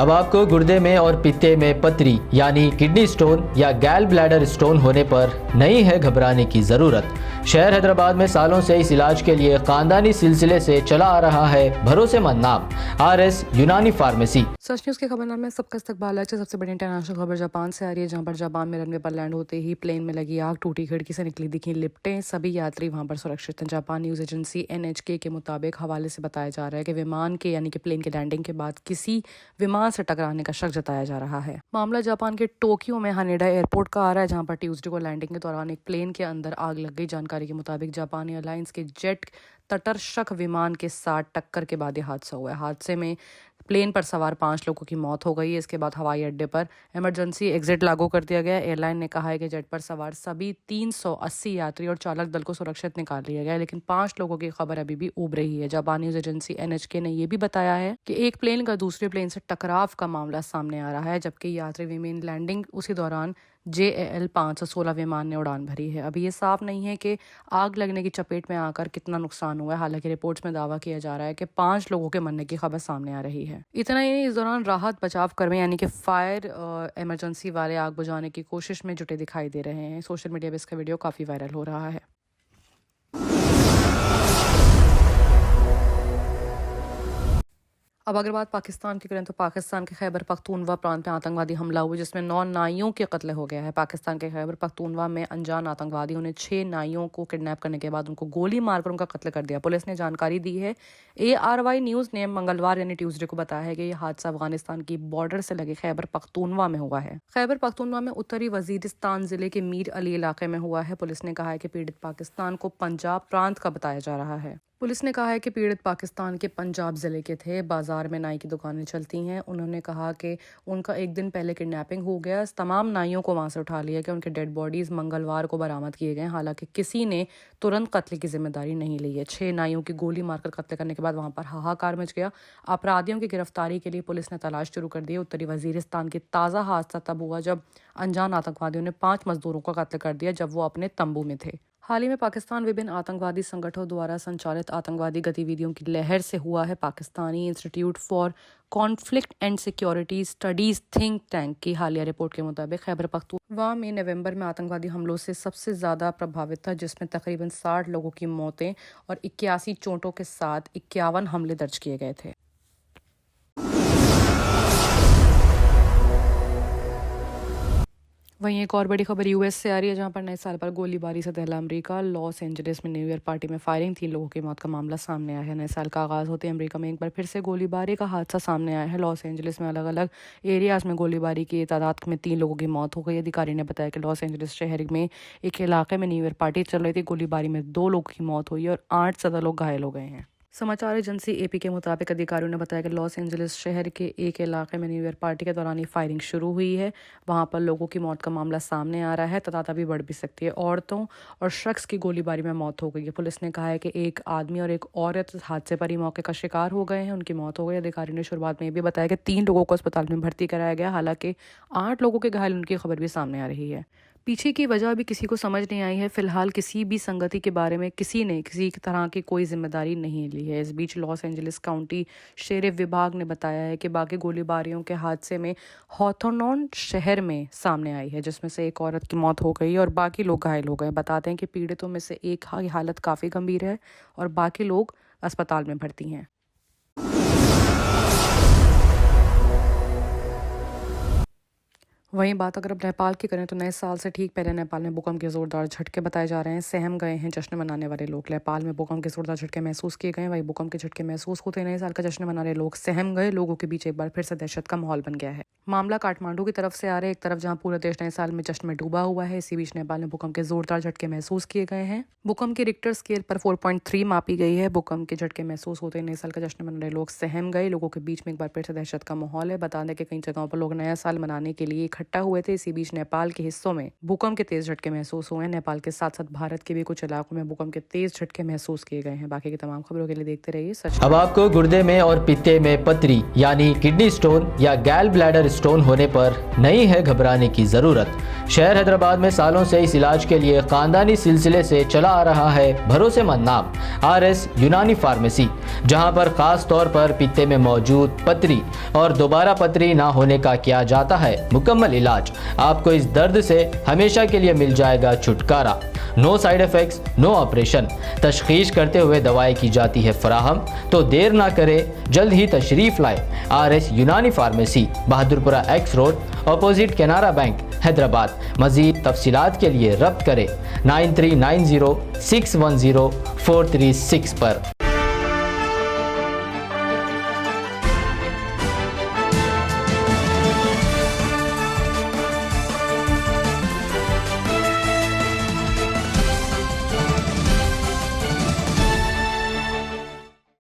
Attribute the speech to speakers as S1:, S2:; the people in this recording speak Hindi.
S1: अब आपको गुर्दे में और पित्ते में पथरी यानी किडनी स्टोन या गैल ब्लैडर स्टोन होने पर नहीं है घबराने की ज़रूरत। शहर हैदराबाद में सालों से इस इलाज के लिए खानदानी सिलसिले से चला आ रहा है भरोसेमंद नाम RS यूनानी फार्मेसी।
S2: सच न्यूज़ के खबरनामे में सबका इस्तकबाल है। सबसे बड़ी इंटरनेशनल खबर जापान से आ रही है, जहां पर जापान में रनवे पर लैंड होते ही प्लेन में लगी आग, टूटी खिड़की से निकली दिखी लिपटें, सभी यात्री वहां पर सुरक्षित हैं। जापान न्यूज़ एजेंसी NHK के मुताबिक हवाले से बताया जा रहा है कि विमान के यानी कि प्लेन के लैंडिंग के बाद किसी विमान से टकराने का शक जताया जा रहा है। मामला जापान के टोक्यो में हानेडा एयरपोर्ट का आ रहा है, जहां पर ट्यूसडे को लैंडिंग के दौरान एक प्लेन के अंदर आग लग गई। जानकारी के मुताबिक जापान एयरलाइंस के जेट तटरक्षक विमान के साथ टक्कर के बाद यह हादसा हुआ है। हादसे में प्लेन पर सवार 5 लोगों की मौत हो गई है। इसके बाद हवाई अड्डे पर इमरजेंसी एग्जिट लागू कर दिया गया। एयरलाइन ने कहा है कि जेट पर सवार सभी 380 यात्री और चालक दल को सुरक्षित निकाल लिया गया है, लेकिन 5 लोगों की खबर अभी भी उब रही है। जापान न्यूज एजेंसी NHK ने यह भी बताया है कि एक प्लेन का दूसरे प्लेन से टकराव का मामला सामने आ रहा है, जबकि यात्री विमान लैंडिंग उसी दौरान JAL 516 विमान ने उड़ान भरी है। अभी ये साफ नहीं है कि आग लगने की चपेट में आकर कितना नुकसान हुआ है। हालांकि रिपोर्ट्स में दावा किया जा रहा है कि 5 लोगों के मरने की खबर सामने आ रही है। इतना ही नहीं, इस दौरान राहत बचाव कर्मी यानी कि फायर इमरजेंसी वाले आग बुझाने की कोशिश में जुटे दिखाई दे रहे हैं। सोशल मीडिया पर इसका वीडियो काफी वायरल हो रहा है। अब अगर बात पाकिस्तान की करें तो पाकिस्तान के खैबर पख्तूनवा प्रांत में आतंकवादी हमला हुआ, जिसमें 9 नाइयों के कत्ल हो गया है। पाकिस्तान के खैबर पख्तूनवा में अनजान आतंकवादियों ने 6 नाइयों को किडनैप करने के बाद उनको गोली मारकर उनका कत्ल कर दिया। पुलिस ने जानकारी दी है। ARY न्यूज़ ने मंगलवार यानी ट्यूसडे को बताया है कि यह हादसा अफगानिस्तान की बॉर्डर से लगे खैबर पख्तूनवा में हुआ है। खैबर पख्तूनवा में उत्तरी वजीरिस्तान जिले के मीर अली इलाके में हुआ है। पुलिस ने कहा है कि पीड़ित पाकिस्तान को पंजाब प्रांत का बताया जा रहा है। पुलिस ने कहा है कि पीड़ित पाकिस्तान के पंजाब जिले के थे। बाजार में नाई की दुकानें चलती हैं। उन्होंने कहा कि उनका एक दिन पहले किडनैपिंग हो गया। तमाम नाइयों को वहां से उठा लिया गया। उनके डेड बॉडीज मंगलवार को बरामद किए गए। हालांकि किसी ने तुरंत कत्ल की जिम्मेदारी नहीं ली है। 6 नाइयों की गोली मारकर कत्ल करने के बाद वहां पर हाहाकार मच गया। अपराधियों की गिरफ्तारी के लिए पुलिस ने तलाश शुरू कर दी। उत्तरी वजीरिस्तान की ताज़ा हादसा तब हुआ जब अनजान आतंकवादियों ने 5 मजदूरों का कत्ल कर दिया जब वो अपने तंबू में थे। हाल ही में पाकिस्तान विभिन्न आतंकवादी संगठनों द्वारा संचालित आतंकवादी गतिविधियों की लहर से हुआ है। Pakistani institute for conflict and security studies think tank की हालिया रिपोर्ट के मुताबिक खैबर पख्तूनख्वा में नवंबर में आतंकवादी हमलों से सबसे ज्यादा प्रभावित था, जिसमें तकरीबन 60 लोगों की मौतें और 81 चोटों के साथ 51 हमले दर्ज किए गए थे। वहीं एक और बड़ी खबर US से आ रही है, जहां पर नए साल पर गोलीबारी से दहला अमेरिका। लॉस एंजलिस में न्यू ईयर पार्टी में फायरिंग, 3 लोगों की मौत का मामला सामने आया है। नए साल का आगाज होते अमेरिका में एक बार फिर से गोलीबारी का हादसा सामने आया है। लॉस एंजलिस में अलग अलग एरियाज में गोलीबारी की तादाद में 3 लोगों की मौत हो गई। अधिकारी ने बताया कि लॉस एंजलिस शहर में एक इलाके में न्यू ईयर पार्टी चल रही थी। गोलीबारी में 2 लोगों की मौत हुई और 8 से ज्यादा लोग घायल हो गए हैं। समाचार एजेंसी AP के मुताबिक अधिकारियों ने बताया कि लॉस एंजलिस शहर के एक इलाके में न्यू ईयर पार्टी के दौरान ही फायरिंग शुरू हुई है। वहां पर लोगों की मौत का मामला सामने आ रहा है। तादाद अभी बढ़ भी सकती है। औरतों और शख्स की गोलीबारी में मौत हो गई है। पुलिस ने कहा है कि एक आदमी और एक औरत हादसे पर ही मौके का शिकार हो गए हैं, उनकी मौत हो गई। अधिकारियों ने शुरुआत में ये भी बताया कि 3 लोगों को अस्पताल में भर्ती कराया गया। हालांकि 8 लोगों के घायल होने की खबर भी सामने आ रही है। पीछे की वजह अभी किसी को समझ नहीं आई है। फिलहाल किसी भी संगति के बारे में किसी ने किसी तरह की कोई जिम्मेदारी नहीं ली है। इस बीच लॉस एंजलिस काउंटी शेरिफ विभाग ने बताया है कि बाकी गोलीबारियों के हादसे में हॉथोर्न शहर में सामने आई है, जिसमें से एक औरत की मौत हो गई और बाकी लोग घायल हो गए। बताते हैं कि पीड़ितों में से एक की हालत काफ़ी गंभीर है और बाकी लोग अस्पताल में भर्ती हैं। वहीं बात अगर अब नेपाल की करें तो नए साल से ठीक पहले नेपाल में भूकंप के जोरदार झटके बताए जा रहे हैं। सहम गए हैं जश्न मनाने वाले लोग। नेपाल में भूकंप के जोरदार झटके महसूस किए गए। वहीं भूकंप के झटके महसूस होते नए साल का जश्न मना रहे लोग सहम गए। लोगों के बीच एक बार फिर से दहशत का माहौल बन गया है। मामला काठमांडू की तरफ से आ रहा है, एक तरफ जहां पूरा देश नए साल में जश्न में डूबा हुआ है। इसी बीच नेपाल में भूकंप के जोरदार झटके महसूस किए गए हैं। भूकंप की रिक्टर स्केल पर 4.3 मापी गई है। भूकंप के झटके महसूस होते नए साल का जश्न मना रहे लोग सहम गए। लोगों के बीच में एक बार फिर से दहशत का माहौल है। बता दें कि कई जगहों पर लोग नया साल मनाने के लिए इकट्ठा हुए थे। इसी बीच नेपाल के हिस्सों में भूकंप के तेज झटके महसूस हुए हैं। नेपाल के साथ साथ भारत के भी कुछ इलाकों में भूकंप के तेज झटके महसूस किए गए हैं। बाकी की तमाम खबरों के लिए देखते रहिए सच।
S1: अब आपको गुर्दे में और पित्ते में पथरी यानी किडनी स्टोन या गैल ब्लैडर स्टोन होने पर नहीं है घबराने की जरूरत। शहर हैदराबाद में सालों से इस इलाज के लिए खानदानी सिलसिले से चला आ रहा है भरोसेमंद नाम RS यूनानी फार्मेसी, जहां पर खास तौर पर पित्ते में मौजूद पथरी और दोबारा पथरी ना होने का किया जाता है मुकम्मल इलाज। आपको इस दर्द से हमेशा के लिए मिल जाएगा छुटकारा। No side effects, no operation. तशखीस करते हुए दवाएं की जाती है फराहम। तो देर ना करें, जल्द ही तशरीफ लाए RS Unani pharmacy, Bahadurpura X road, opposite Canara bank, Hyderabad. मजीद तफसीलात के लिए रब्त करें 9390610436 पर।